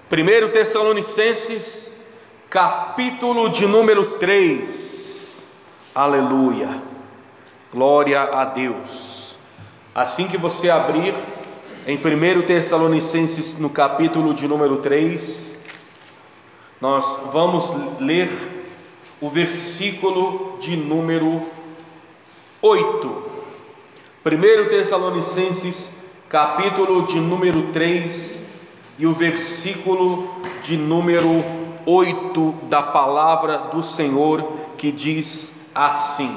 1 Tessalonicenses, capítulo de número 3. Aleluia. Glória a Deus. Assim que você abrir em 1 Tessalonicenses, no capítulo de número 3, nós vamos ler o versículo de número 8. 1 Tessalonicenses, capítulo de número 3, e o versículo de número 8 da palavra do Senhor, que diz assim.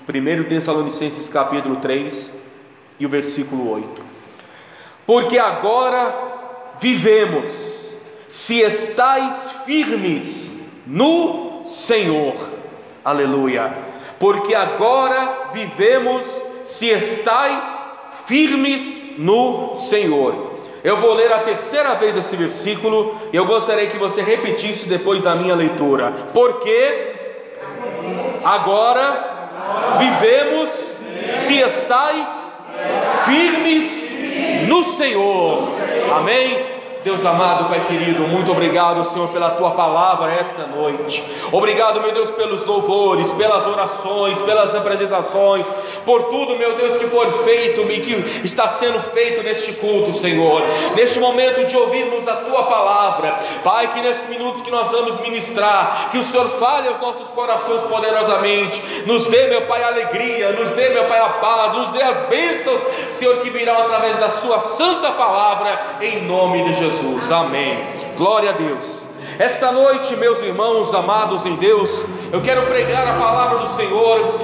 1 Tessalonicenses, capítulo 3, e o versículo 8. Porque agora vivemos, se estais firmes no Senhor. Aleluia. Porque agora vivemos, se estais firmes no Senhor. Eu vou ler a terceira vez esse versículo e eu gostaria que você repetisse depois da minha leitura. Porque agora vivemos, se estais firmes no Senhor. Amém? Deus amado, Pai querido, muito obrigado, Senhor, pela Tua palavra esta noite. Obrigado, meu Deus, pelos louvores, pelas orações, pelas apresentações, por tudo, meu Deus, que for feito e que está sendo feito neste culto, Senhor. Neste momento de ouvirmos a Tua palavra, Pai, que nesses minutos que nós vamos ministrar, que o Senhor fale aos nossos corações poderosamente, nos dê, meu Pai, a alegria, nos dê, meu Pai, a paz, nos dê as bênçãos, Senhor, que virão através da Sua santa palavra, em nome de Jesus. Amém. Glória a Deus. Esta noite, meus irmãos amados em Deus, eu quero pregar a palavra do Senhor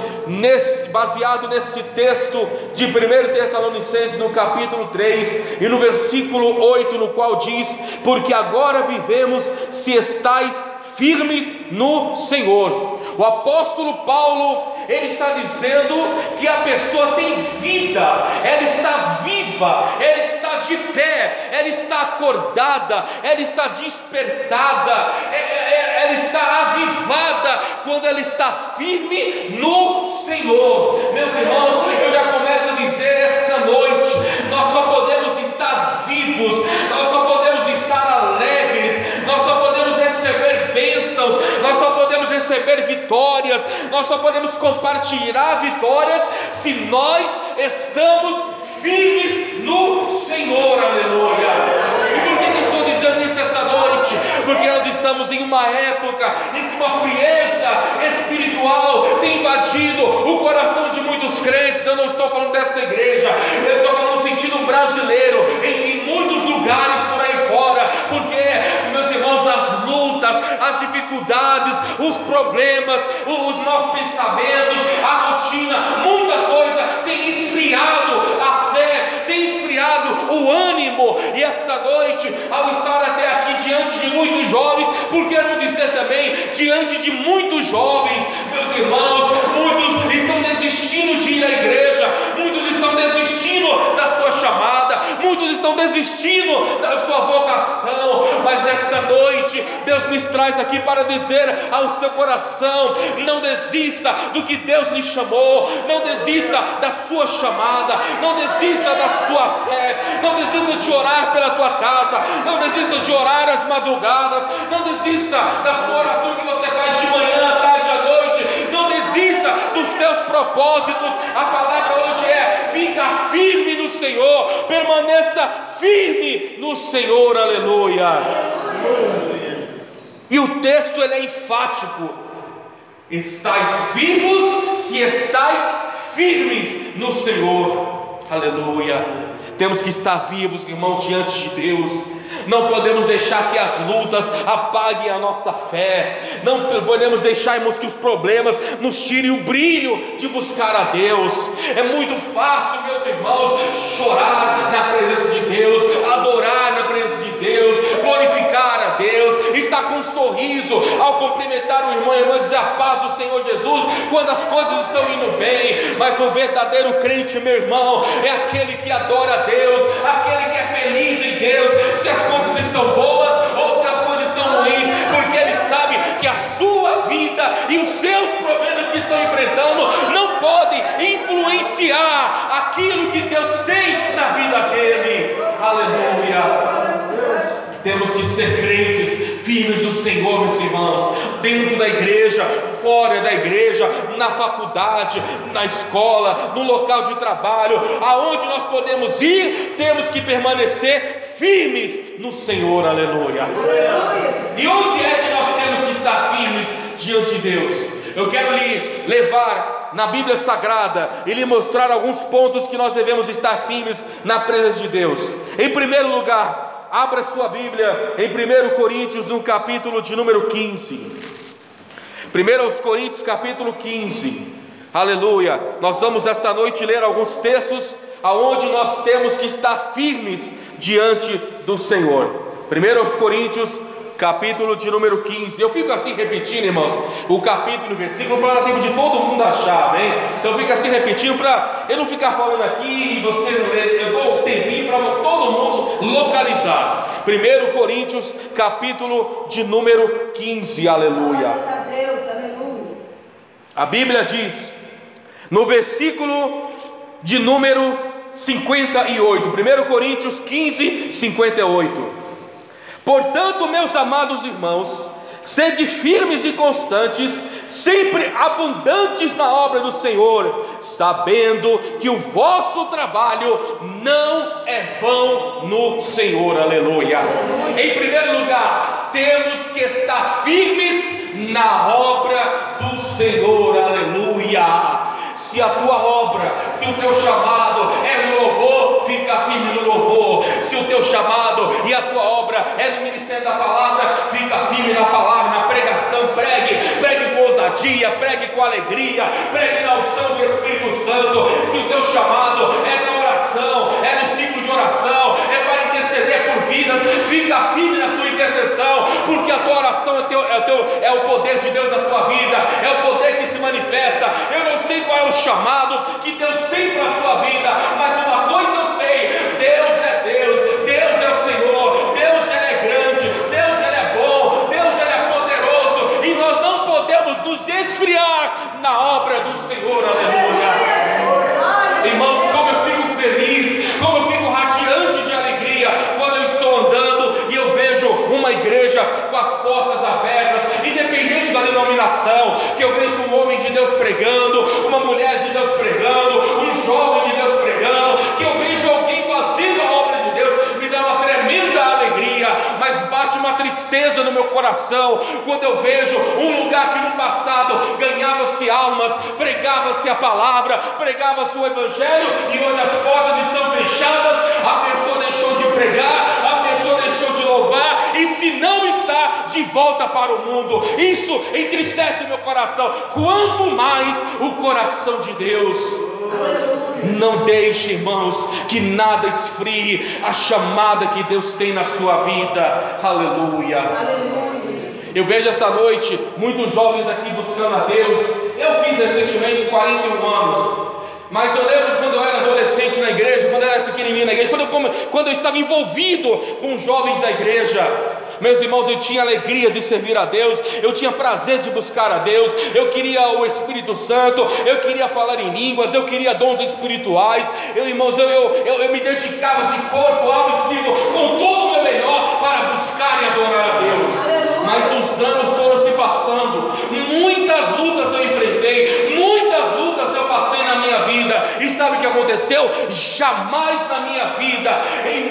baseado nesse texto de 1 Tessalonicenses, no capítulo 3 e no versículo 8, no qual diz: porque agora vivemos, se estais firmes no Senhor. O apóstolo Paulo, ele está dizendo que a pessoa tem vida, ela está viva, ela está de pé, ela está acordada, ela está despertada, ela está avivada quando ela está firme no Senhor. Meus irmãos, eu já começo a dizer esta noite, nós só podemos estar vivos, nós só podemos estar alegres, nós só podemos receber bênçãos, nós só podemos receber vitórias, nós só podemos compartilhar vitórias se nós estamos firmes no Senhor. Aleluia. E por que eu estou dizendo isso essa noite? Porque nós estamos em uma época em que uma frieza espiritual tem invadido o coração de muitos crentes. Eu não estou falando desta igreja, eu estou falando no sentido brasileiro, em muitos lugares por aí fora, porque, meus irmãos, as lutas, as dificuldades, os problemas, os maus pensamentos, a rotina, muita coisa tem esfriado a fé, tem esfriado o ânimo. E essa noite, ao estar até aqui diante de muitos jovens, por que não dizer também diante de muitos jovens, meus irmãos, muitos estão desistindo de ir à igreja, muitos estão desistindo da sua chamada, muitos estão desistindo da sua vocação, mas esta noite Deus nos traz aqui para dizer ao seu coração: não desista do que Deus lhe chamou, não desista da sua chamada, não desista da sua fé, não desista de orar pela tua casa, não desista de orar às madrugadas, não desista da sua oração que você faz de manhã, à tarde, à noite, não desista dos teus propósitos. A palavra hoje é: fica firme no Senhor, permaneça firme no Senhor. Aleluia. E o texto, ele é enfático: estais vivos, se estais firmes no Senhor. Aleluia. Temos que estar vivos, irmão, diante de Deus. Não podemos deixar que as lutas apaguem a nossa fé. Não podemos deixar, irmãos, que os problemas nos tirem o brilho de buscar a Deus. É muito fácil, meus irmãos, chorar na presença de Deus, adorar na presença de Deus, glorificar a Deus, estar com um sorriso ao cumprimentar o irmão e a irmã, dizer a paz do Senhor Jesus quando as coisas estão indo bem. Mas o verdadeiro crente, meu irmão, é aquele que adora a Deus, aquele que é feliz em Deus, se as coisas estão boas ou se as coisas estão ruins, porque ele sabe que a sua vida e os seus problemas que estão enfrentando não podem influenciar aquilo que Deus tem na vida dele. temos que ser crentes firmes no Senhor, meus irmãos, dentro da igreja, fora da igreja, na faculdade, na escola, no local de trabalho, aonde nós podemos ir, temos que permanecer firmes no Senhor, aleluia. E onde é que nós temos que estar firmes diante de Deus? Eu quero lhe levar na Bíblia Sagrada e lhe mostrar alguns pontos que nós devemos estar firmes na presença de Deus. Em primeiro lugar, abra sua Bíblia em 1 Coríntios, no capítulo de número 15. 1 Coríntios, capítulo 15. Aleluia. Nós vamos esta noite ler alguns textos aonde nós temos que estar firmes diante do Senhor. 1 Coríntios, capítulo de número 15. Eu fico assim repetindo, irmãos, o capítulo e o versículo para dar tempo de todo mundo achar, amém? Então eu fico assim repetindo para eu não ficar falando aqui e você não ler. Eu dou um tempinho para todo mundo localizar. 1 Coríntios, capítulo de número 15, aleluia. Glórias a Deus, aleluia. A Bíblia diz, no versículo de número 58, 1 Coríntios 15, 58. Portanto, meus amados irmãos, sede firmes e constantes, sempre abundantes na obra do Senhor, sabendo que o vosso trabalho não é vão no Senhor, aleluia. Em primeiro lugar, temos que estar firmes na obra do Senhor, aleluia. Se a tua obra, se o teu chamado é no louvor, fica firme no louvor. Se o teu chamado e a tua obra é no ministério da palavra, fica firme na palavra, na pregação. Pregue com ousadia, pregue com alegria, pregue na unção do Espírito Santo. Se o teu chamado é na oração, é no ciclo de oração, é para interceder por vidas, fica firme na sua intercessão, porque a tua oração é o poder de Deus na tua vida, é o poder que se manifesta. Eu não sei qual é o chamado que Deus tem para a sua vida, mas uma coisa eu sei: Deus é Deus, Deus é o Senhor, Deus Ele é grande, Deus Ele é bom, Deus Ele é poderoso, e nós não podemos nos esfriar na obra do Senhor, aleluia. Irmãos, como eu fico feliz, como eu fico radiante de alegria quando eu estou andando e eu vejo uma igreja com as portas abertas, independente da denominação, que eu vejo um homem de Deus pregando, uma mulher de Deus pregando, um jovem de Deus pregando, que eu vejo alguém fazendo a obra de Deus, me dá uma tremenda alegria, mas bate uma tristeza no meu coração quando eu vejo um lugar que no passado ganhava-se almas, pregava-se a palavra, pregava-se o evangelho, e hoje as portas estão fechadas, a pessoa deixou de pregar, a pessoa deixou de louvar, e se não está, de volta para o mundo. Isso entristece o meu coração, quanto mais o coração de Deus. Não deixe, irmãos, que nada esfrie a chamada que Deus tem na sua vida, aleluia. Eu vejo essa noite muitos jovens aqui buscando a Deus. Eu fiz recentemente 41 anos, mas eu lembro quando eu era adolescente na igreja, quando eu era pequenininho na igreja, quando eu estava envolvido com os jovens da igreja. Meus irmãos, eu tinha alegria de servir a Deus, eu tinha prazer de buscar a Deus, eu queria o Espírito Santo, eu queria falar em línguas, eu queria dons espirituais. Irmãos, eu me dedicava de corpo, alma e espírito, com todo o meu melhor para buscar e adorar a Deus. Mas os anos foram se passando, muitas lutas eu enfrentei, muitas lutas eu passei na minha vida, e sabe o que aconteceu? Jamais na minha vida,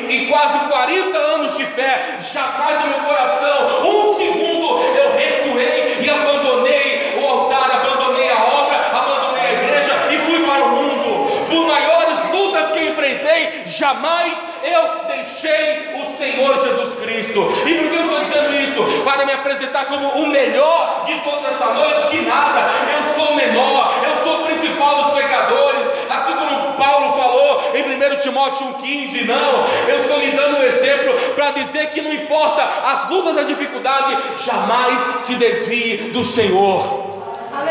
em quase 40 anos de fé, jamais no meu coração, um segundo eu recuei e abandonei o altar, abandonei a obra, abandonei a igreja e fui para o mundo. Por maiores lutas que eu enfrentei, jamais eu deixei o Senhor Jesus Cristo. E por que eu estou dizendo isso? Para me apresentar como o melhor de toda essa noite? Que nada, eu sou o menor, eu sou o principal dos pecadores, assim como Paulo falou em 1 Timóteo 1,15. Não, eu estou lhe dando um exemplo para dizer que não importa as lutas, as dificuldades, jamais se desvie do Senhor.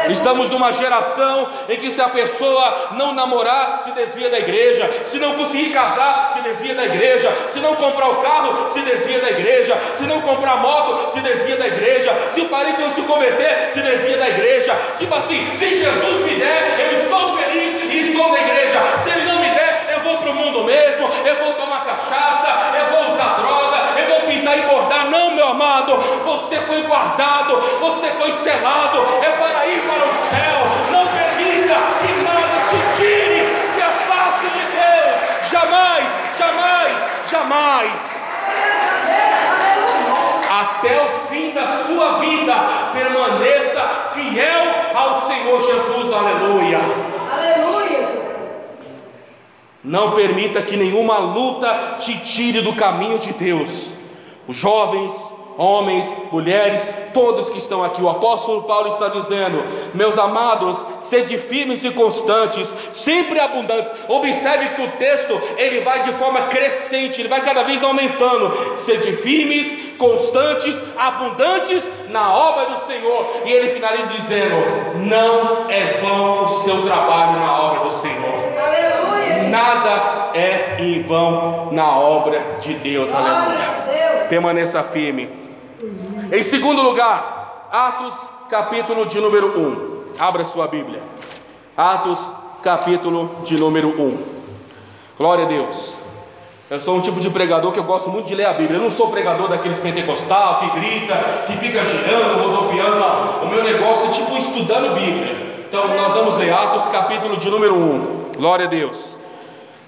Estamos numa geração em que se a pessoa não namorar, se desvia da igreja, se não conseguir casar, se desvia da igreja, se não comprar o carro, se desvia da igreja, se não comprar a moto, se desvia da igreja, se o parente não se converter, se desvia da igreja. Tipo assim, se Jesus me der, eu estou feliz e estou na igreja. Se Ele não me der, eu vou para o mundo mesmo, eu vou tomar cachaça, eu vou usar droga, eu vou pintar e borrar foi guardado, você foi selado, é para ir para o céu. Não permita que nada te tire, se afaste de Deus, jamais, jamais, jamais. Até o fim da sua vida, permaneça fiel ao Senhor Jesus, aleluia. Aleluia, Jesus. Não permita que nenhuma luta te tire do caminho de Deus. Os jovens, homens, mulheres, todos que estão aqui, o apóstolo Paulo está dizendo: meus amados, sede firmes e constantes, sempre abundantes. Observe que o texto, ele vai de forma crescente, ele vai cada vez aumentando. Sede firmes, constantes, abundantes na obra do Senhor. E ele finaliza dizendo: não é vão o seu trabalho na obra do Senhor. Aleluia. Nada é em vão na obra de Deus. Aleluia. Permaneça firme. Em segundo lugar, Atos capítulo de número 1. Abra sua Bíblia. Atos capítulo de número 1. Glória a Deus. Eu sou um tipo de pregador que eu gosto muito de ler a Bíblia. Eu não sou pregador daqueles pentecostal que grita, que fica girando, rodopiando. Não. O meu negócio é tipo estudando Bíblia. Então nós vamos ler Atos capítulo de número 1. Glória a Deus.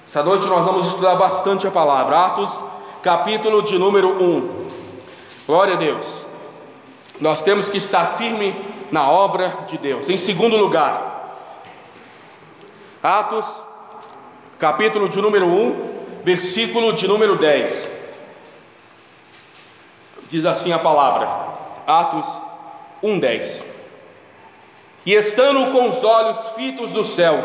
Essa noite nós vamos estudar bastante a palavra. Atos capítulo de número 1. Glória a Deus. Nós temos que estar firme na obra de Deus. Em segundo lugar, Atos capítulo de número 1, versículo de número 10. Diz assim a palavra, Atos 1:10. E estando com os olhos fitos no céu,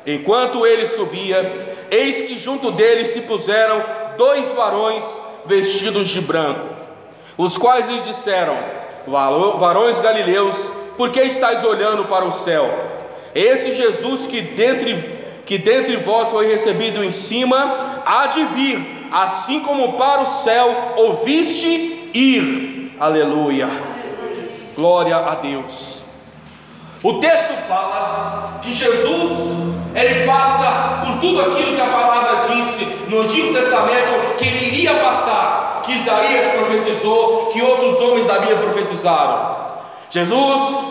enquanto ele subia, eis que junto dele se puseram 2 varões vestidos de branco, os quais lhes disseram: varões galileus, por que estáis olhando para o céu? Esse Jesus que dentre vós foi recebido em cima, há de vir, assim como para o céu ouviste ir. Aleluia. Glória a Deus. O texto fala que Jesus, ele passa por tudo aquilo que a palavra disse no Antigo Testamento que ele iria passar, que Isaías profetizou, que outros homens da Bíblia profetizaram. Jesus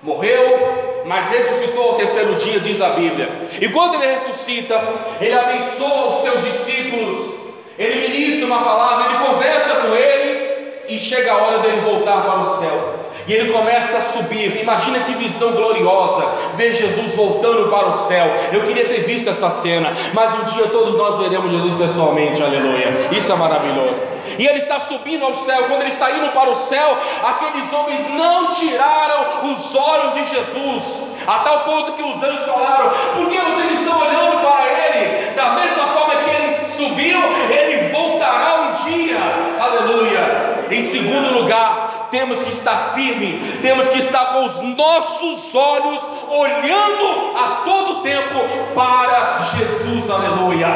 morreu, mas ressuscitou ao terceiro dia, diz a Bíblia. E quando ele ressuscita, ele abençoa os seus discípulos, ele ministra uma palavra, ele conversa com eles, e chega a hora dele voltar para o céu. E ele começa a subir. Imagina que visão gloriosa, ver Jesus voltando para o céu. Eu queria ter visto essa cena, mas um dia todos nós veremos Jesus pessoalmente, aleluia. Isso é maravilhoso. E ele está subindo ao céu. Quando ele está indo para o céu, aqueles homens não tiraram os olhos de Jesus, a tal ponto que os anjos falaram: por que vocês estão olhando para ele? Da mesma forma que ele subiu, ele voltará um dia, aleluia. Em segundo lugar, temos que estar firme, temos que estar com os nossos olhos olhando a todo tempo para Jesus, aleluia.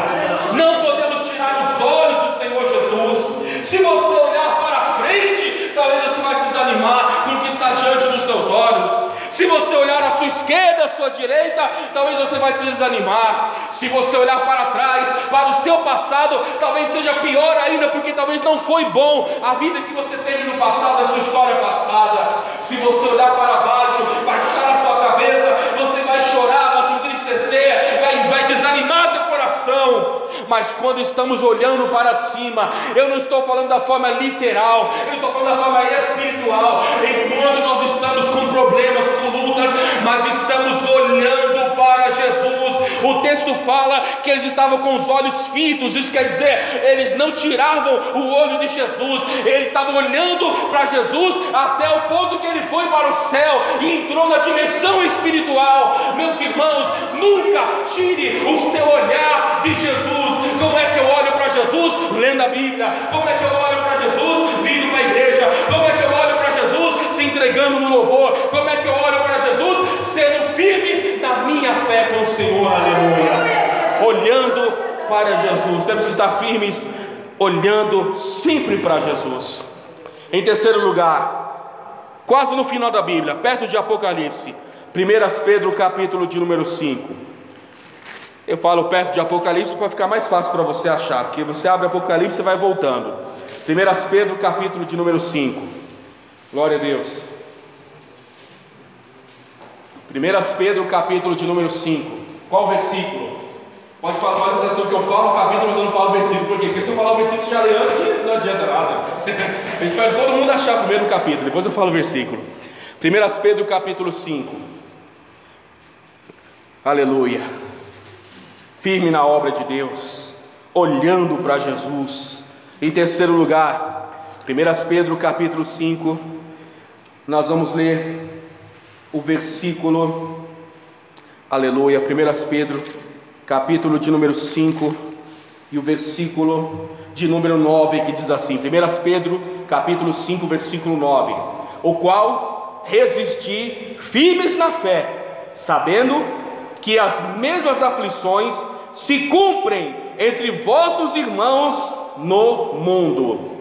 Não podemos tirar os olhos do Senhor Jesus. Se você olhar para frente, talvez você vai se desanimar com o que está diante dos seus olhos. Se você olhar à sua esquerda, à sua direita, talvez você vai se desanimar. Se você olhar para trás, para o seu passado, talvez seja pior ainda, porque talvez não foi bom a vida que você teve no passado, a sua história passada. Se você olhar para baixo, baixar a sua cabeça, você vai chorar, vai se entristecer, vai desanimar teu coração. Mas quando estamos olhando para cima, eu não estou falando da forma literal, eu estou falando da forma espiritual. Enquanto nós estamos com problemas, com lutas, mas estamos olhando para Jesus. O texto fala que eles estavam com os olhos fitos. Isso quer dizer, eles não tiravam o olho de Jesus, eles estavam olhando para Jesus até o ponto que ele foi para o céu e entrou na dimensão espiritual. Meus irmãos, nunca tire o seu olhar de Jesus. Como é que eu olho para Jesus? Lendo a Bíblia. Como é que eu olho para Jesus? Vindo para a igreja. Como é que eu olho para Jesus? Se entregando no louvor. Como é que eu olho para Jesus? Sendo firme na minha fé com o Senhor, aleluia. Olhando para Jesus. Temos que estar firmes, olhando sempre para Jesus. Em terceiro lugar, quase no final da Bíblia, perto de Apocalipse, 1 Pedro capítulo de número 5. Eu falo perto de Apocalipse para ficar mais fácil para você achar, porque você abre Apocalipse e vai voltando. 1 Pedro capítulo de número 5. Glória a Deus. 1 Pedro, capítulo de número 5. Qual versículo? Pode falar, pode dizer assim, que eu falo o capítulo, mas eu não falo o versículo. Por quê? Porque se eu falar o versículo, já lê antes, não adianta nada. Eu espero todo mundo achar primeiro o capítulo, depois eu falo o versículo. 1 Pedro, capítulo 5. Aleluia. Firme na obra de Deus, olhando para Jesus. Em terceiro lugar, 1 Pedro, capítulo 5. Nós vamos ler o versículo, aleluia, 1 Pedro, capítulo de número 5, e o versículo de número 9, que diz assim, 1 Pedro, capítulo 5, versículo 9, o qual resisti firmes na fé, sabendo que as mesmas aflições se cumprem entre vossos irmãos no mundo,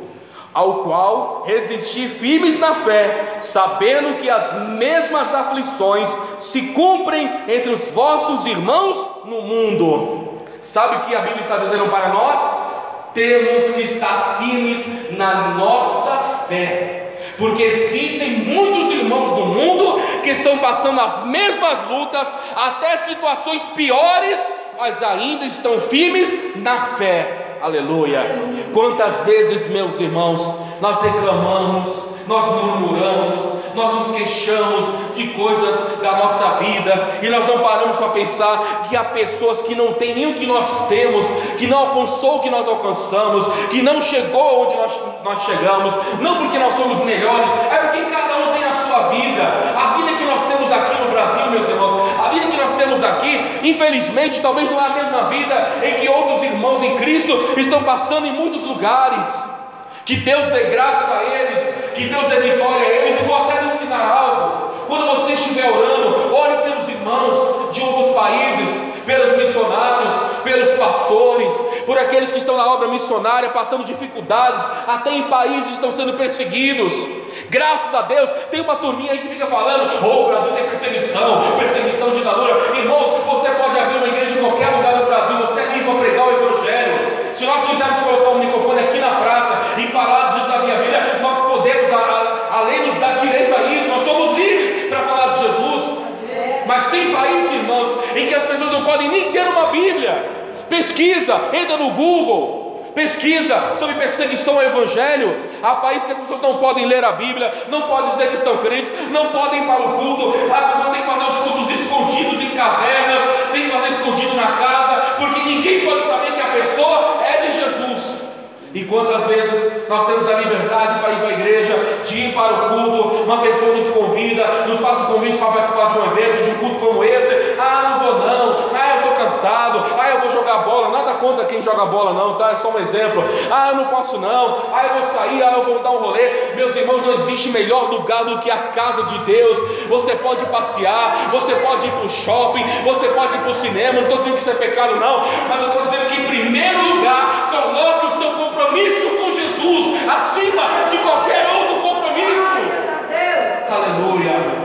ao qual resisti firmes na fé, sabendo que as mesmas aflições se cumprem entre os vossos irmãos no mundo. Sabe o que a Bíblia está dizendo para nós? Temos que estar firmes na nossa fé, porque existem muitos irmãos do mundo que estão passando as mesmas lutas, até situações piores, mas ainda estão firmes na fé. Aleluia. Quantas vezes, meus irmãos, nós reclamamos, nós murmuramos, nós nos queixamos de coisas da nossa vida, e nós não paramos para pensar que há pessoas que não têm nem o que nós temos, que não alcançou o que nós alcançamos, que não chegou onde nós chegamos, não porque nós somos melhores, é porque cada um tem a sua vida. A vida que nós temos aqui no Brasil, meus irmãos, a vida que nós temos aqui, infelizmente, talvez não é a mesma vida em que outros irmãos em Cristo estão passando em muitos lugares. Que Deus dê graça a eles, que Deus dê vitória a eles. E vou até lhe ensinar algo. Quando você estiver orando, ore pelos irmãos de outros países, pelos missionários, pelos pastores, por aqueles que estão na obra missionária passando dificuldades, até em países estão sendo perseguidos. Graças a Deus, tem uma turminha aí que fica falando: o Brasil tem perseguição, ditadura. Irmãos, você pode abrir uma igreja em qualquer lugar do Brasil, você é livre para pregar o Evangelho. Se nós quisermos colocar um microfone aqui na praça e falar de Jesus da minha Bíblia, nós podemos, a lei nos dá direito a isso, nós somos livres para falar de Jesus. Mas tem países, irmãos, em que as pessoas não podem nem ter uma Bíblia. Pesquisa, entra no Google, pesquisa sobre perseguição ao Evangelho. Há países que as pessoas não podem ler a Bíblia, não podem dizer que são crentes, não podem ir para o culto. As pessoas têm que fazer os cultos escondidos em cavernas, têm que fazer escondido na casa, porque ninguém pode saber que a pessoa é de Jesus. E quantas vezes nós temos a liberdade para ir para a igreja, de ir para o culto, uma pessoa nos convida, nos faz um convite para participar de um evento, de um culto como esse. Não vou não, eu estou cansado, eu vou jogar bola. Nada contra quem joga bola não, tá? É só um exemplo. Eu não posso não, eu vou sair, eu vou dar um rolê. Meus irmãos, não existe melhor lugar do que a casa de Deus. Você pode passear, você pode ir para o shopping, você pode ir para o cinema. Não estou dizendo que isso é pecado não, mas eu estou dizendo que em primeiro lugar, coloque o seu compromisso com Jesus acima de qualquer outro compromisso. Aleluia.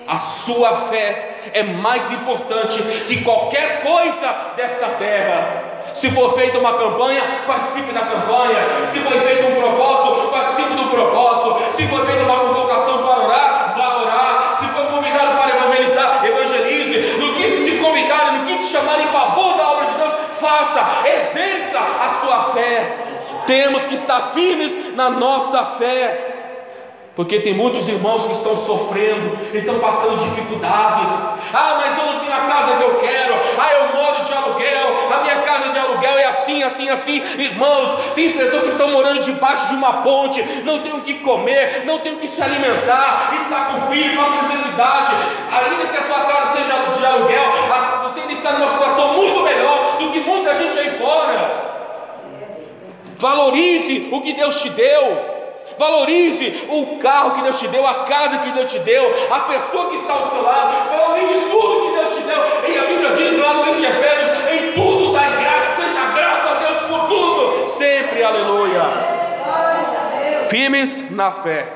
A sua fé é mais importante que qualquer coisa desta terra. Se for feita uma campanha, participe da campanha. Se foi feito um propósito, participe do propósito. Se foi feita uma convocação para orar, vá orar. Se for convidado para evangelizar, evangelize. No que te convidarem, no que te chamarem em favor da obra de Deus, faça, exerça a sua fé. Temos que estar firmes na nossa fé, porque tem muitos irmãos que estão sofrendo, estão passando dificuldades. Mas eu não tenho a casa que eu quero. Eu moro de aluguel, a minha casa de aluguel é assim. Irmãos, tem pessoas que estão morando debaixo de uma ponte, não tem o que comer, não tem o que se alimentar, está com filho, com necessidade. Ainda que a sua casa seja de aluguel, você ainda está numa situação muito melhor do que muita gente aí fora. Valorize o que Deus te deu. Valorize o carro que Deus te deu, a casa que Deus te deu, a pessoa que está ao seu lado. Valorize tudo que Deus te deu. E a Bíblia diz lá no livro de Efésios: em tudo dai graça, seja grato a Deus por tudo, sempre, aleluia. Firmes na fé.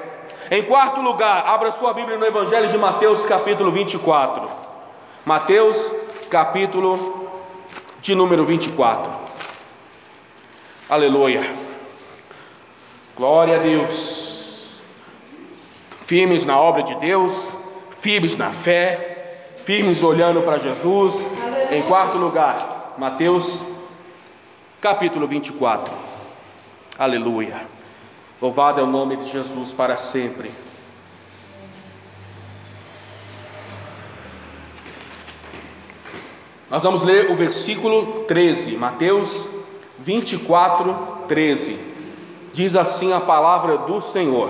Em quarto lugar, abra sua Bíblia no Evangelho de Mateus, capítulo 24. Mateus, capítulo de número 24. Aleluia. Glória a Deus. firmes na obra de Deus, firmes na fé, firmes olhando para Jesus. Em quarto lugar, Mateus capítulo 24. Aleluia. Louvado é o nome de Jesus para sempre. Nós vamos ler o versículo 13, Mateus 24, 13. Diz assim a palavra do Senhor: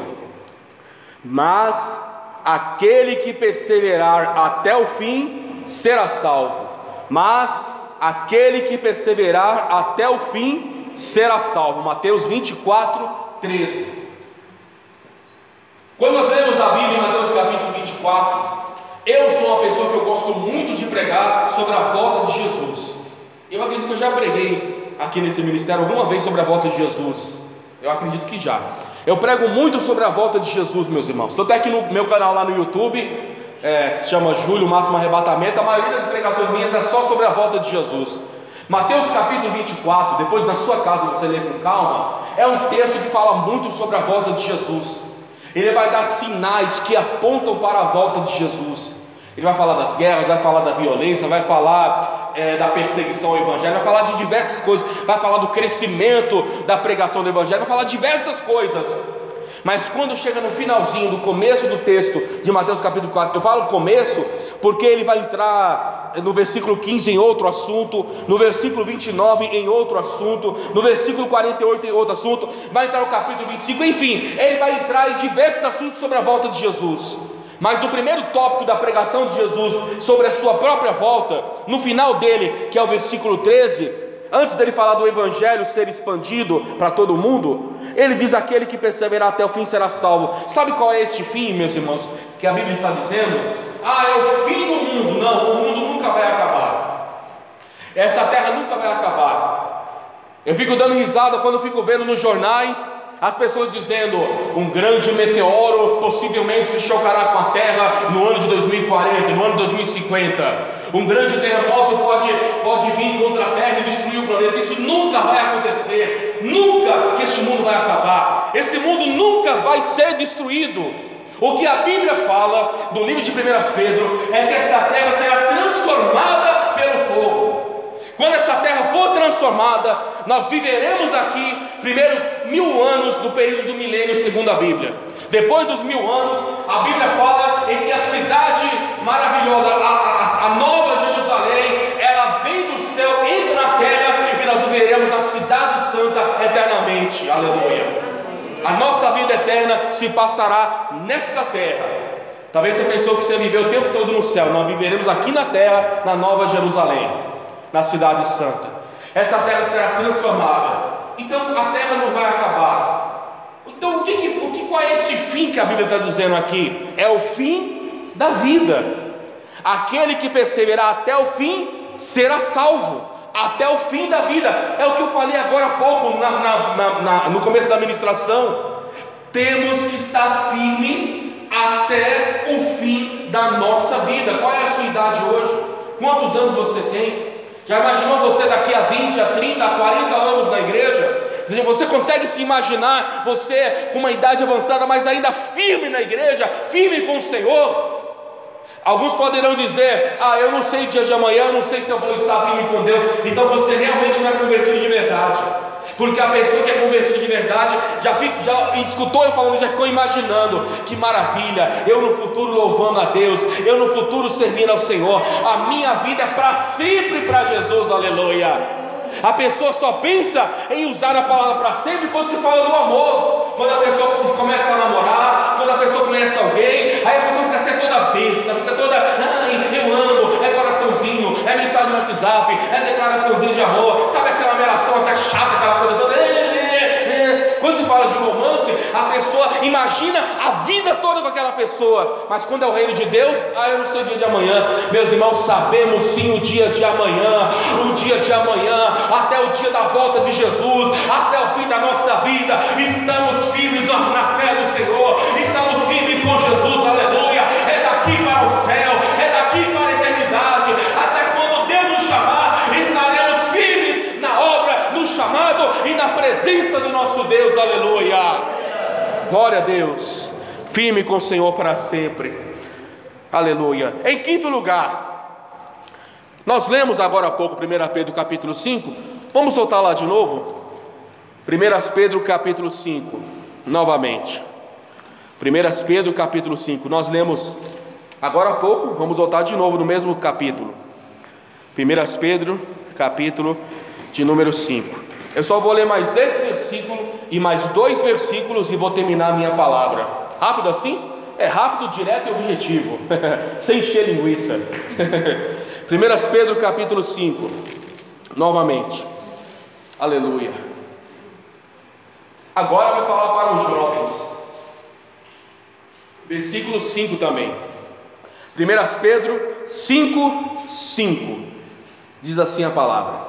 mas aquele que perseverar até o fim será salvo. Mas aquele que perseverar até o fim será salvo. Mateus 24, 13. Quando nós lemos a Bíblia em Mateus capítulo 24, eu sou uma pessoa que eu gosto muito de pregar sobre a volta de Jesus. Eu acredito que eu já preguei aqui nesse ministério alguma vez sobre a volta de Jesus. Eu acredito que já. Eu prego muito sobre a volta de Jesus, meus irmãos. Tanto é que no meu canal lá no YouTube, que se chama Júlio Máximo Arrebatamento, a maioria das pregações minhas é só sobre a volta de Jesus. Mateus capítulo 24, depois na sua casa você lê com calma, é um texto que fala muito sobre a volta de Jesus. Ele vai dar sinais que apontam para a volta de Jesus. Ele vai falar das guerras, vai falar da violência, vai falar da perseguição ao evangelho, vai falar de diversas coisas, vai falar do crescimento da pregação do evangelho, vai falar de diversas coisas. Mas quando chega no finalzinho, do começo do texto de Mateus capítulo 4, eu falo começo porque ele vai entrar no versículo 15 em outro assunto, no versículo 29 em outro assunto, no versículo 48 em outro assunto, vai entrar no capítulo 25, enfim, ele vai entrar em diversos assuntos sobre a volta de Jesus. Mas no primeiro tópico da pregação de Jesus sobre a sua própria volta, no final dele, que é o versículo 13, antes dele falar do evangelho ser expandido para todo mundo, ele diz: aquele que perseverar até o fim será salvo. Sabe qual é este fim, meus irmãos, que a Bíblia está dizendo? É o fim do mundo. Não, o mundo nunca vai acabar, essa terra nunca vai acabar. Eu fico dando risada quando eu fico vendo nos jornais as pessoas dizendo: um grande meteoro possivelmente se chocará com a terra no ano de 2040, no ano de 2050. Um grande terremoto pode vir contra a terra e destruir o planeta. Isso nunca vai acontecer. Nunca que este mundo vai acabar. Esse mundo nunca vai ser destruído. O que a Bíblia fala do livro de 1 Pedro é que essa terra será transformada pelo fogo. Quando essa terra for transformada, nós viveremos aqui primeiro 1000 anos do período do milênio, segundo a Bíblia. Depois dos 1000 anos, a Bíblia fala em que a cidade maravilhosa, a nova Jerusalém, ela vem do céu, entra na terra, e nós viveremos na cidade santa eternamente. Aleluia. A nossa vida eterna se passará nesta terra. Talvez você pensou que você viveu o tempo todo no céu. Nós viveremos aqui na terra, na nova Jerusalém, na cidade santa. Essa terra será transformada. Então a terra não vai acabar. Então qual é esse fim que a Bíblia está dizendo aqui? É o fim da vida. Aquele que perseverar até o fim será salvo. Até o fim da vida. É o que eu falei agora há pouco no começo da ministração. Temos que estar firmes até o fim da nossa vida. Qual é a sua idade hoje? Quantos anos você tem? Já imaginou você daqui a 20, a 30, a 40 anos na igreja? Você consegue se imaginar você com uma idade avançada, mas ainda firme na igreja, firme com o Senhor? Alguns poderão dizer: eu não sei o dia de amanhã, eu não sei se eu vou estar firme com Deus. Então você realmente não é convertido de verdade. Porque a pessoa que é convertida de verdade já escutou eu falando, já ficou imaginando: que maravilha, eu no futuro louvando a Deus, eu no futuro servindo ao Senhor, a minha vida é para sempre para Jesus, aleluia. A pessoa só pensa em usar a palavra para sempre quando se fala do amor. Quando a pessoa começa a namorar, quando a pessoa conhece alguém, aí a pessoa fica até toda besta, fica toda: eu amo, é coraçãozinho, é mensagem no WhatsApp, é declaraçãozinho de amor, sabe aquela melação até chata, aquela coisa toda. Quando se fala de romance, a pessoa imagina a vida toda com aquela pessoa. Mas quando é o reino de Deus, eu não sei o dia de amanhã. Meus irmãos, sabemos sim o dia de amanhã. O dia de amanhã, até o dia da volta de Jesus, até o fim da nossa vida, estamos firmes na fé do Senhor, estamos firmes com Jesus, aleluia. É daqui para o céu, é daqui para a eternidade. Até quando Deus nos chamar, estaremos firmes na obra, no chamado e na presença do nosso Deus, aleluia. Glória a Deus. firme com o Senhor para sempre. Aleluia. Em quinto lugar, nós lemos agora há pouco 1 Pedro capítulo 5. Vamos soltar lá de novo? 1 Pedro capítulo 5, novamente. 1 Pedro capítulo 5, nós lemos agora há pouco, vamos voltar de novo no mesmo capítulo. 1 Pedro capítulo de número 5. Eu só vou ler mais esse versículo e mais 2 versículos e vou terminar a minha palavra. Rápido assim? É rápido, direto e objetivo, sem encher linguiça. 1 Pedro capítulo 5, novamente. Aleluia. Agora vai falar para os jovens. Versículo 5 também. 1 Pedro 5, 5. Diz assim a palavra: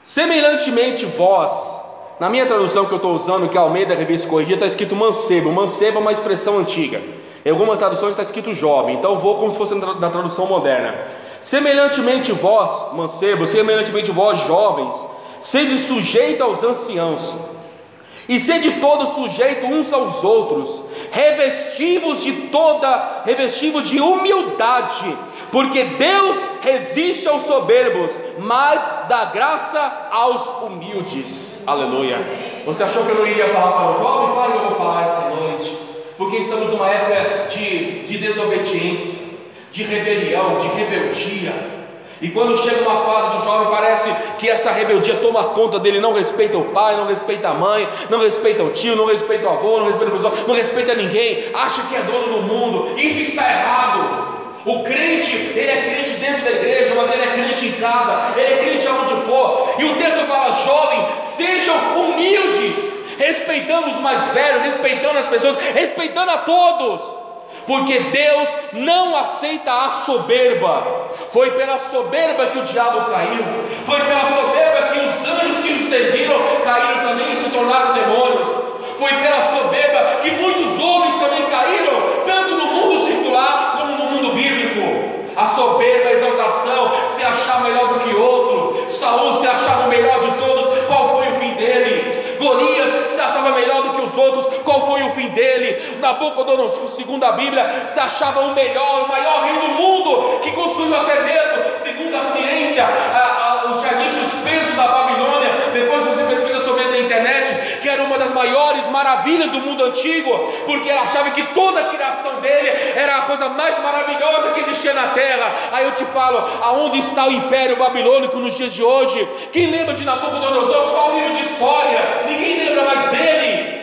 semelhantemente vós, na minha tradução que eu estou usando, que é a Almeida Revista Corrigida, está escrito mancebo. Mancebo é uma expressão antiga. Em algumas traduções está escrito jovem, então eu vou como se fosse na tradução moderna. Semelhantemente vós, mancebo, semelhantemente vós, jovens, sede sujeito aos anciãos, e sede todos sujeitos uns aos outros, revestivos de humildade, porque Deus resiste aos soberbos, mas dá graça aos humildes. Aleluia. Você achou que eu não iria falar para o jovem? Claro que eu vou falar essa noite, porque estamos numa época de desobediência, de rebelião, de rebeldia. E quando chega uma fase do jovem, parece que essa rebeldia toma conta dele. Não respeita o pai, não respeita a mãe, não respeita o tio, não respeita o avô, não respeita o pessoal, não respeita ninguém, acha que é dono do mundo. Isso está errado. O crente, ele é crente dentro da igreja, mas ele é crente em casa, ele é crente aonde for. E o texto fala: jovem, sejam humildes, respeitando os mais velhos, respeitando as pessoas, respeitando a todos, porque Deus não aceita a soberba. Foi pela soberba que o diabo caiu, foi pela soberba que os anjos que o serviram caíram também e se tornaram demônios, foi pela soberba que muitos homens também caíram, tanto no mundo secular como no mundo bíblico. A soberba, a exaltação, se achar melhor do que outro. Saul se achava o melhor de todos, qual foi o fim dele? Golias se achava melhor do que os outros, qual foi o fim dele? Nabucodonosor, segundo a Bíblia, se achava o melhor, o maior rei do mundo, que construiu até mesmo, segundo a ciência, os jardins suspensos da Babilônia. Depois você pesquisa sobre ele na internet, que era uma das maiores maravilhas do mundo antigo, porque ela achava que toda a criação dele era a coisa mais maravilhosa que existia na terra. Aí eu te falo, aonde está o império babilônico nos dias de hoje? Quem lembra de Nabucodonosor? Só um livro de história, ninguém lembra mais dele.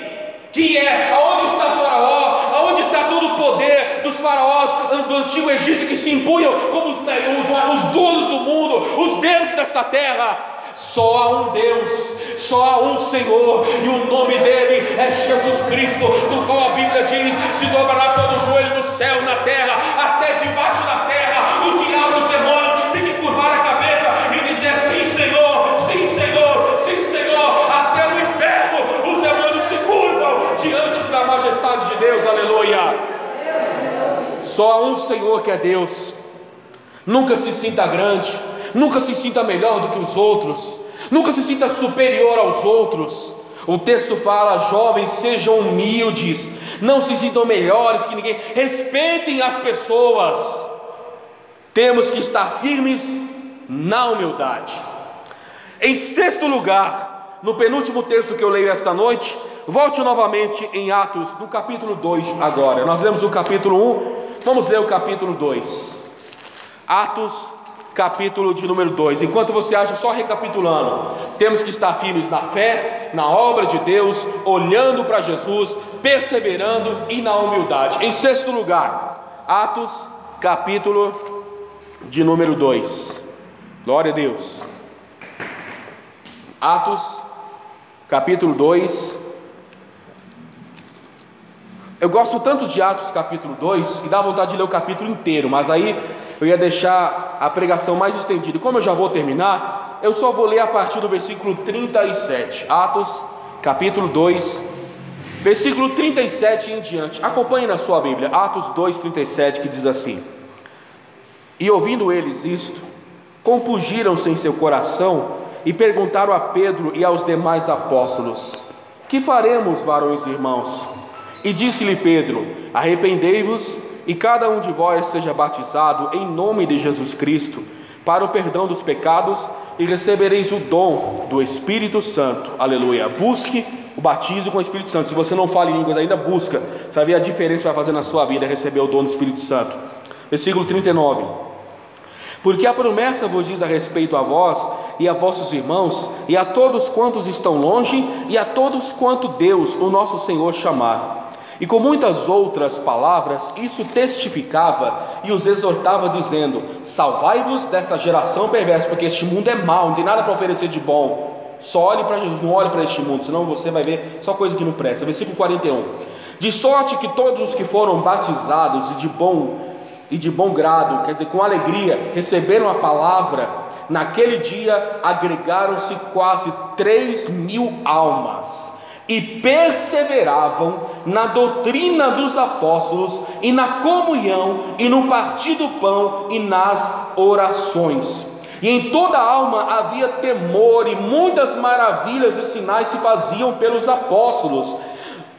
Quem é? Aonde está Faraó? Aonde está todo o poder dos faraós do antigo Egito, que se impunham como os donos do mundo, os deuses desta terra? Só há um Deus, só há um Senhor, e o nome dele é Jesus Cristo, no qual a Bíblia diz: se dobrará todo o joelho no céu, na terra, até debaixo da terra. O diabo e os demônios têm que curvar a cabeça e dizer: sim Senhor, sim Senhor, sim Senhor. Até no inferno os demônios se curvam diante da majestade de Deus. Aleluia. Só há um Senhor, que é Deus. Nunca se sinta grande, nunca se sinta melhor do que os outros, nunca se sinta superior aos outros. O texto fala: jovens, sejam humildes, não se sintam melhores que ninguém, respeitem as pessoas. Temos que estar firmes na humildade. Em sexto lugar, no penúltimo texto que eu leio esta noite, volte novamente em Atos, no capítulo 2 agora. Nós lemos o capítulo 1, vamos ler o capítulo 2. Atos, capítulo de número 2. Enquanto você acha, só recapitulando, temos que estar firmes na fé, na obra de Deus, olhando para Jesus, perseverando e na humildade. Em sexto lugar, Atos, capítulo de número 2. Glória a Deus. Atos, capítulo 2. Eu gosto tanto de Atos capítulo 2 que dá vontade de ler o capítulo inteiro, mas aí eu ia deixar a pregação mais estendida. E como eu já vou terminar, eu só vou ler a partir do versículo 37. Atos capítulo 2, versículo 37 em diante. Acompanhe na sua Bíblia, Atos 2, 37, que diz assim: e ouvindo eles isto, compungiram-se em seu coração e perguntaram a Pedro e aos demais apóstolos: que faremos, varões e irmãos? E disse-lhe Pedro: arrependei-vos e cada um de vós seja batizado em nome de Jesus Cristo para o perdão dos pecados, e recebereis o dom do Espírito Santo. Aleluia. Busque o batismo com o Espírito Santo. Se você não fala em línguas ainda, busca. Você vai ver a diferença que vai fazer na sua vida receber o dom do Espírito Santo. Versículo 39. Porque a promessa vos diz a respeito a vós e a vossos irmãos, e a todos quantos estão longe, e a todos quanto Deus, o nosso Senhor, chamar. E com muitas outras palavras, isso testificava e os exortava, dizendo: salvai-vos dessa geração perversa, porque este mundo é mau, não tem nada para oferecer de bom. Só olhe para Jesus, não olhe para este mundo, senão você vai ver só coisa que não presta. Versículo 41. De sorte que todos os que foram batizados e de bom grado, quer dizer, com alegria, receberam a palavra, naquele dia agregaram-se quase 3.000 almas, e perseveravam na doutrina dos apóstolos, e na comunhão, e no partir do pão, e nas orações. E em toda a alma havia temor, e muitas maravilhas e sinais se faziam pelos apóstolos.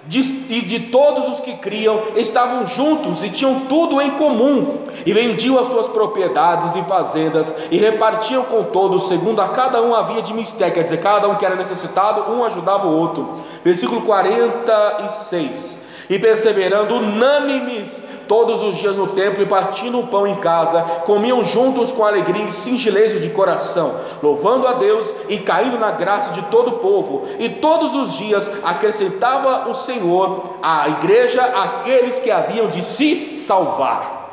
De todos os que criam, estavam juntos e tinham tudo em comum, e vendiam as suas propriedades e fazendas, e repartiam com todos, segundo a cada um havia de mister, quer dizer, cada um que era necessitado, um ajudava o outro. Versículo 46. E perseverando unânimes todos os dias no templo, e partindo o pão em casa, comiam juntos com alegria e singeleza de coração, louvando a Deus e caindo na graça de todo o povo. E todos os dias acrescentava o Senhor à igreja aqueles que haviam de se salvar.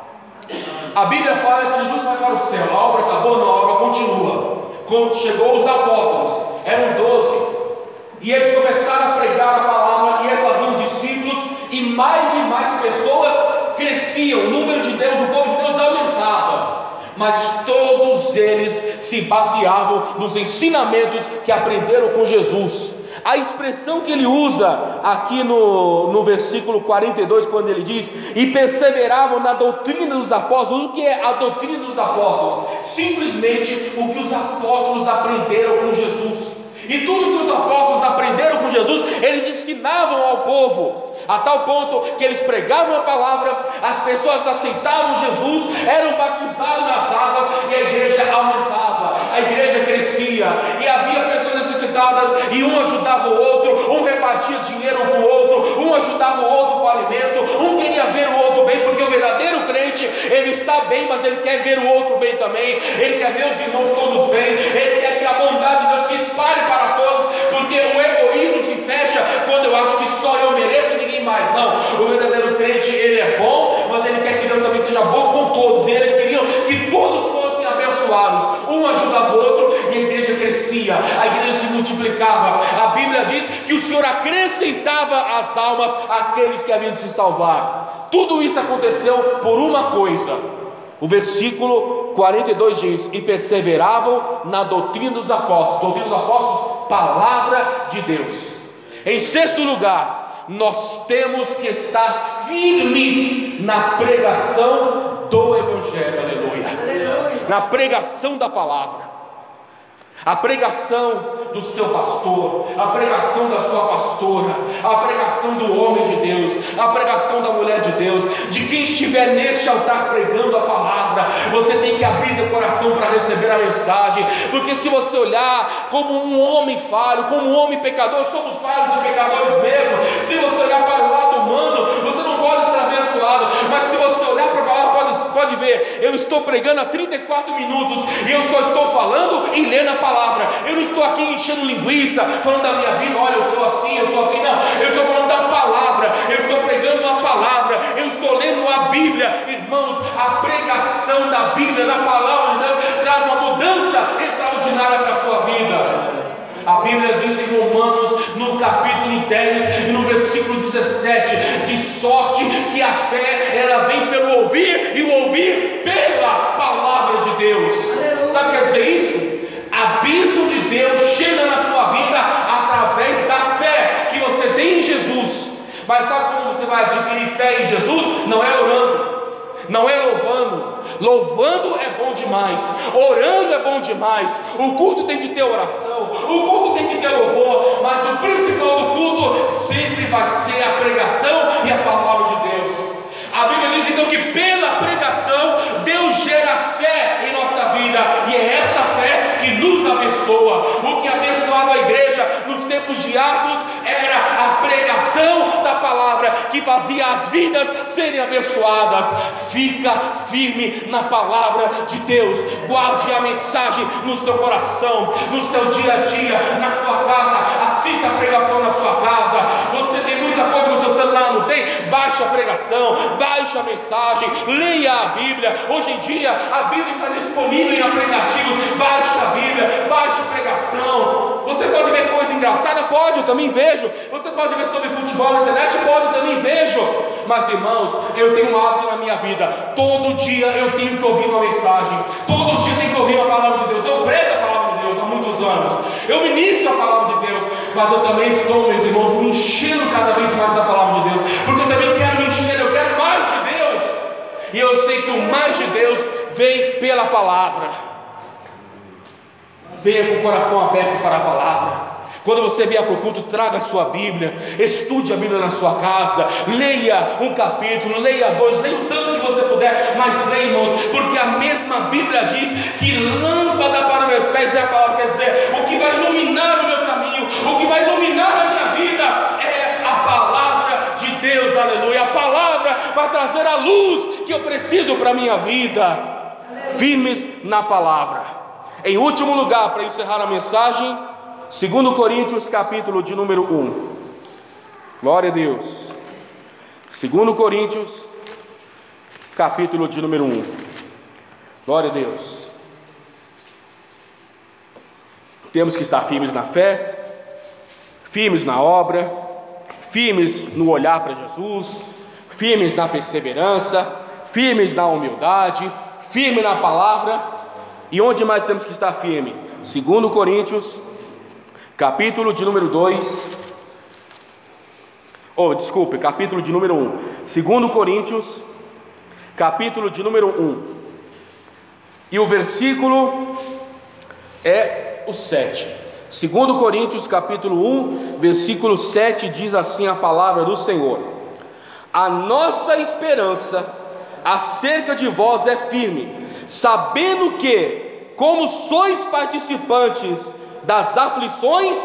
A Bíblia fala que Jesus vai para o céu, a obra acabou, não, a obra continua. Quando chegou os apóstolos, eram 12, e eles começaram a pregar a palavra, e eles faziam discípulos, e mais pessoas cresciam, o número de Deus, o povo de Deus aumentava, mas todos eles se baseavam nos ensinamentos que aprenderam com Jesus. A expressão que ele usa aqui no versículo 42, quando ele diz: e perseveravam na doutrina dos apóstolos. O que é a doutrina dos apóstolos? Simplesmente o que os apóstolos aprenderam com Jesus. E tudo que os apóstolos aprenderam com Jesus, eles ensinavam ao povo, a tal ponto que eles pregavam a palavra, as pessoas aceitavam Jesus, eram batizados nas águas, e a igreja aumentava, a igreja crescia, e havia pessoas necessitadas, e um ajudava o outro, um repartia dinheiro com o outro, um ajudava o outro com alimento, um queria ver o outro bem, porque o verdadeiro crente, ele está bem, mas ele quer ver o outro bem também, ele quer ver os irmãos todos bem, ele quer que a bondade de Deus se espalhe para todos, porque o egoísmo se fecha quando eu acho que só eu mereço e ninguém mais. Não, o verdadeiro crente, ele é bom, mas ele quer que Deus também seja bom com todos, e ele queria que todos fossem abençoados, um ajudava o outro, e a igreja crescia, a igreja se multiplicava. A Bíblia diz que o Senhor acrescentava às almas aqueles que haviam de se salvar. Tudo isso aconteceu por uma coisa. O versículo 42 diz: e perseveravam na doutrina dos apóstolos. Doutrina dos apóstolos, palavra de Deus. Em sexto lugar, nós temos que estar firmes na pregação do Evangelho. Aleluia. Aleluia. Na pregação da palavra. A pregação do seu pastor, a pregação da sua pastora, a pregação do homem de Deus, a pregação da mulher de Deus, de quem estiver neste altar pregando a palavra. Você tem que abrir teu coração para receber a mensagem, porque se você olhar como um homem falho, como um homem pecador, somos falhos e pecadores mesmo. Se você olhar para o lado humano, você não pode ser abençoado, mas se você olhar para a palavra, pode ver, eu estou pregando há 34 minutos, e eu só estou falando e lendo a palavra. Eu não estou aqui enchendo linguiça, falando da minha vida, olha, eu sou assim, não. Eu estou falando da palavra, eu estou pregando a palavra, eu estou lendo a Bíblia. Irmãos, a pregação da Bíblia, da palavra de Deus, traz uma mudança extraordinária para a sua vida. A Bíblia diz em Romanos, no capítulo 10 e no versículo 17, de sorte que a fé, ela vem pelo ouvir, e o ouvir pela palavra de Deus. Sabe o que quer dizer isso? A bênção de Deus chega na sua vida através da fé que você tem em Jesus. Mas sabe como você vai adquirir fé em Jesus? Não é orando, não é louvando. Louvando é bom demais, orando é bom demais, o culto tem que ter oração, o culto tem que ter louvor, mas o principal do culto sempre vai ser a pregação abençoa. O que abençoava a igreja nos tempos de Atos era a pregação da palavra, que fazia as vidas serem abençoadas. Fica firme na palavra de Deus, guarde a mensagem no seu coração, no seu dia a dia, na sua casa. Assista a pregação na sua casa. Você tem muita coisa no seu celular, não tem? Baixe a pregação, baixe a mensagem, leia a Bíblia. Hoje em dia a Bíblia está disponível em aplicativos. Baixe a Bíblia, baixe a pregação. Você pode ver coisa engraçada? Pode, eu também vejo. Você pode ver sobre futebol na internet? Pode, eu também vejo. Mas irmãos, eu tenho um hábito na minha vida. Todo dia eu tenho que ouvir uma mensagem. Todo dia eu tenho que ouvir a palavra de Deus. Eu prego a palavra de Deus há muitos anos. Eu ministro a palavra de Deus. Mas eu também estou, meus irmãos, me enchendo cada vez mais da palavra de Deus. Porque eu também quero me encher, eu quero mais de Deus. E eu sei que o mais de Deus vem pela palavra. Venha com o coração aberto para a palavra. Quando você vier para o culto, traga a sua Bíblia, estude a Bíblia na sua casa, leia um capítulo, leia dois, leia o tanto que você puder, mas leia, irmãos, porque a mesma Bíblia diz que lâmpada para meus pés é a palavra, quer dizer, o que vai iluminar o meu caminho, o que vai iluminar a minha vida é a palavra de Deus, aleluia. A palavra vai trazer a luz que eu preciso para a minha vida. Firmes na palavra. Em último lugar, para encerrar a mensagem, 2 Coríntios capítulo de número 1. Glória a Deus. 2 Coríntios capítulo de número 1. Glória a Deus. Temos que estar firmes na fé, firmes na obra, firmes no olhar para Jesus, firmes na perseverança, firmes na humildade, firmes na palavra. E onde mais temos que estar firme? 2 Coríntios capítulo de número 2, capítulo de número 1, 2 Coríntios, capítulo de número 1, e o versículo é o 7, 2 Coríntios, capítulo 1, versículo 7, diz assim a palavra do Senhor: a nossa esperança acerca de vós é firme, sabendo que, como sois participantes das aflições,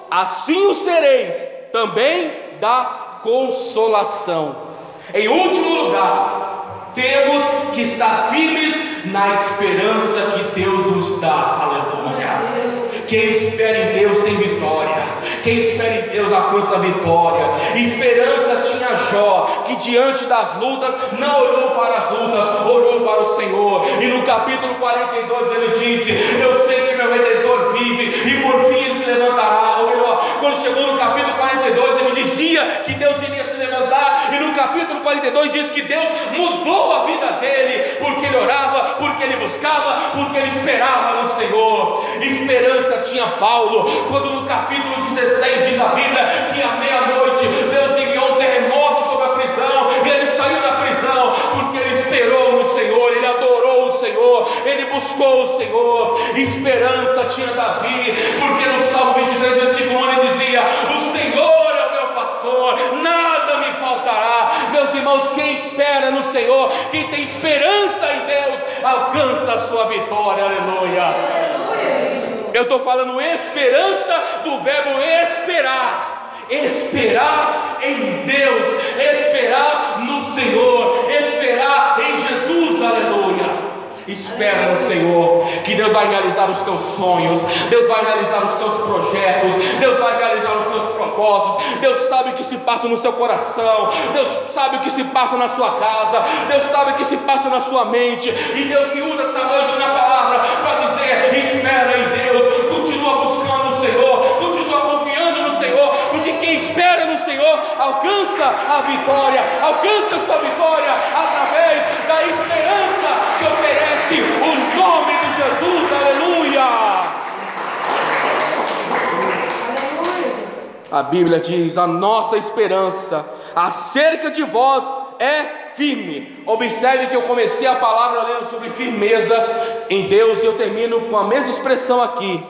assim o sereis também da consolação. Em último lugar, temos que estar firmes na esperança que Deus nos dá. Aleluia. Quem espera em Deus tem vitória. Quem espera em Deus alcança a vitória. Esperança tinha Jó, que diante das lutas não olhou para as lutas, olhou para o Senhor. E no capítulo 42 ele disse: eu sei que meu Redentor vive e por fim ele se levantará. Ou melhor, quando chegou no capítulo 42 ele dizia que Deus iria se levantar, e no capítulo 42 diz que Deus mudou a vida dele, porque ele orava, porque ele buscava, porque ele esperava no Senhor. Esperança tinha Paulo, quando no capítulo 16 diz a Bíblia que à meia-noite Deus enviou um terremoto sobre a prisão, e ele saiu da prisão, porque ele esperou no Senhor, ele adorou o Senhor, ele buscou o Senhor. Esperança tinha Davi, porque no Salmo 23, versículo 1 ele dizia: o Senhor é o meu pastor, nada me faltará. Meus irmãos, quem espera no Senhor, quem tem esperança em Deus, alcança a sua vitória. Aleluia. Eu estou falando esperança do verbo esperar. Esperar em Deus, esperar no Senhor, esperar em Jesus. Aleluia. Espera no Senhor, que Deus vai realizar os teus sonhos, Deus vai realizar os teus projetos, Deus vai realizar os teus propósitos. Deus sabe o que se passa no seu coração, Deus sabe o que se passa na sua casa, Deus sabe o que se passa na sua mente. E Deus me usa essa noite na palavra para dizer: espera em Deus, continua buscando o Senhor, continua confiando no Senhor, porque quem espera no Senhor alcança a vitória, alcança a sua vitória através da esperança que oferece o nome de Jesus. Aleluia. A Bíblia diz: a nossa esperança acerca de vós é firme. Observe que eu comecei a palavra lendo sobre firmeza em Deus, e eu termino com a mesma expressão aqui.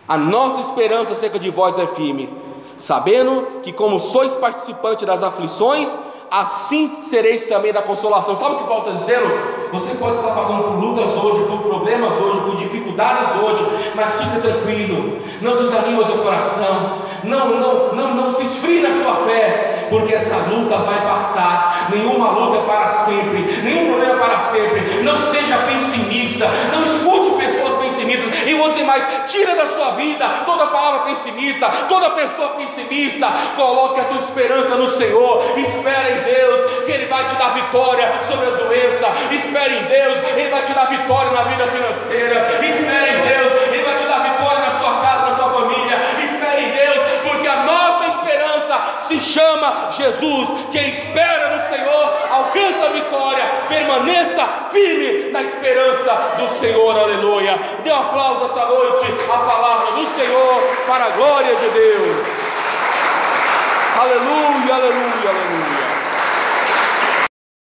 A nossa esperança acerca de vós é firme, sabendo que, como sois participantes das aflições, assim sereis também da consolação. Sabe o que Paulo está dizendo? Você pode estar passando por lutas hoje, por problemas hoje, por dificuldades dificuldades hoje, mas fica tranquilo, não desanima o teu coração, não se esfrie na sua fé, porque essa luta vai passar. Nenhuma luta é para sempre, nenhum problema é para sempre. Não seja pessimista, não escute pessoas pessimistas. E vou dizer mais: tira da sua vida toda palavra pessimista, toda pessoa pessimista. Coloque a tua esperança no Senhor, espera em Deus, que Ele vai te dar vitória sobre a doença. Espera em Deus, Ele vai te dar vitória na vida financeira. Espera em Deus, Ele vai te dar vitória na sua casa, na sua família. Espera em Deus, porque a nossa esperança se chama Jesus. Quem espera no Senhor alcança a vitória. Permaneça firme na esperança do Senhor. Aleluia. Dê um aplauso essa noite à palavra do Senhor, para a glória de Deus.